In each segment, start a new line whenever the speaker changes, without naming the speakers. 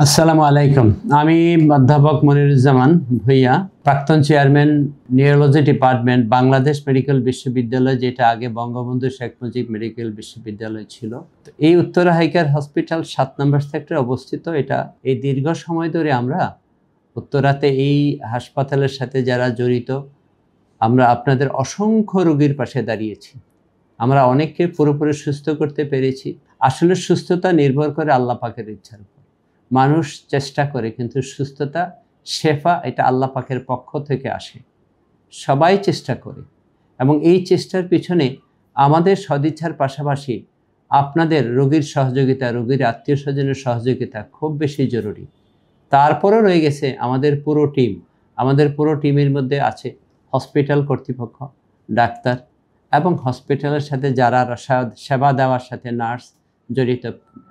আসসালামু আলাইকুম। আমি অধ্যাপক মনিরুজ্জামান ভূঁইয়া, প্রাক্তন chairman, neurology department, Bangladesh medical বিশ্ববিদ্যালয়, যেটা আগে বঙ্গবন্ধু শেখ মুজিব মেডিকেল বিশ্ববিদ্যালয় ছিল। তো এই উত্তরা হাইকেয়ার হসপিটাল 7 নম্বর সেক্টরে অবস্থিত। এটা এই দীর্ঘ সময় ধরে আমরা উত্তরাতে এই হাসপাতালের সাথে যারা জড়িত, আমরা আপনাদের অসংখ্য রোগীর পাশে দাঁড়িয়েছি। আমরা অনেককে পুরোপুরি সুস্থ করতে পেরেছি। আসলে সুস্থতা নির্ভর করে আল্লাহ পাকের ইচ্ছার উপর। মানুষ চেষ্টা করে, কিন্তু সুস্থতা, শেফা, এটা আল্লাহ পাকের পক্ষ থেকে আসে। সবাই চেষ্টা করে, এবং এই চেষ্টার পিছনে আমাদের সদিচ্ছার পাশাপাশি আপনাদের রোগীর সহযোগিতা, রোগীর আত্মীয় স্বজনের সহযোগিতা খুব বেশি জরুরি। তারপরও রয়ে গেছে আমাদের পুরো টিম। আমাদের পুরো টিমের মধ্যে আছে হসপিটাল কর্তৃপক্ষ, ডাক্তার, এবং হসপিটালের সাথে যারা সেবা দেওয়ার সাথে নার্স জড়িত।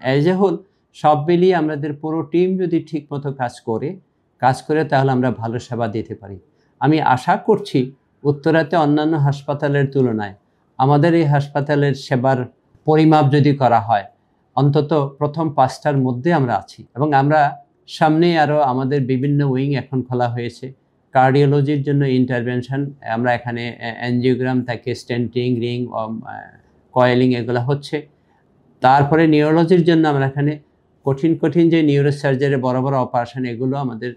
অ্যাজ এ হোল সব মিলিয়ে আমাদের পুরো টিম যদি ঠিকমতো কাজ করে তাহলে আমরা ভালো সেবা দিতে পারি। আমি আশা করছি উত্তরাতে অন্যান্য হাসপাতালের তুলনায় আমাদের এই হাসপাতালের সেবার পরিমাপ যদি করা হয়, অন্তত প্রথম 5টার মধ্যে আমরা আছি। এবং আমরা সামনেই আরও আমাদের বিভিন্ন উইং এখন খোলা হয়েছে। কার্ডিওলজির জন্য ইন্টারভেনশন, আমরা এখানে অ্যাঞ্জিওগ্রাম থেকে স্টেন্টিং, রিং, কয়েলিং এগুলো হচ্ছে। তারপরে নিউরোলজির জন্য আমরা এখানে কঠিন যে নিউরোসার্জারি, বড় বড় অপারেশন, এগুলো আমাদের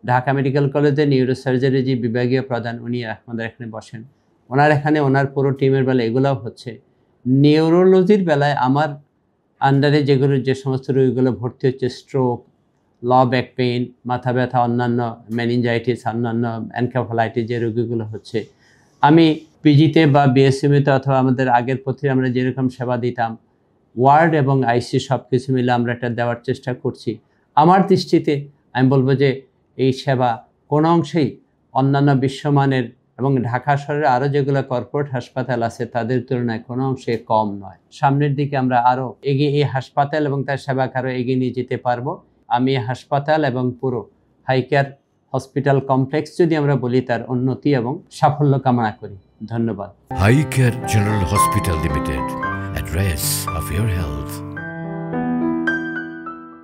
ঢাকা মেডিকেল কলেজে নিউরোসার্জারি যে বিভাগীয় প্রধান, উনি আমাদের এখানে বসেন। ওনার পুরো টিমের বেলা এগুলোও হচ্ছে। নিউরোলজির বেলায় আমার আন্ডারে যে সমস্ত রোগীগুলো ভর্তি হচ্ছে, স্ট্রোক, ল ব্যাক পেইন, মাথা ব্যথা, অন্যান্য মেনিনজাইটিস, অন্যান্য এনকেফালাইটিস যে রোগীগুলো হচ্ছে, আমি পিজিতে বা বিএসএমইতে অথবা আমাদের আগের পথে আমরা যেরকম সেবা দিতাম, ওয়ার্ড এবং আইসি সব কিছু মিলে আমরা এটা দেওয়ার চেষ্টা করছি। আমার দৃষ্টিতে আমি বলবো যে এই সেবা কোনো অংশেই অন্যান্য বিশ্বমানের এবং ঢাকা শহরে আরও যেগুলো কর্পোরেট হাসপাতাল আছে তাদের তুলনায় কোনো অংশে কম নয়। সামনের দিকে আমরা আরও এগিয়ে এই হাসপাতাল এবং তার সেবাকে আরও এগিয়ে নিয়ে যেতে পারবো। আমি হাসপাতাল এবং পুরো হাইকেয়ার হসপিটাল কমপ্লেক্স যদি আমরা বলি, তার উন্নতি এবং সাফল্য কামনা করি। ধন্যবাদ।
Hicare general hospital limited, at rest of your health.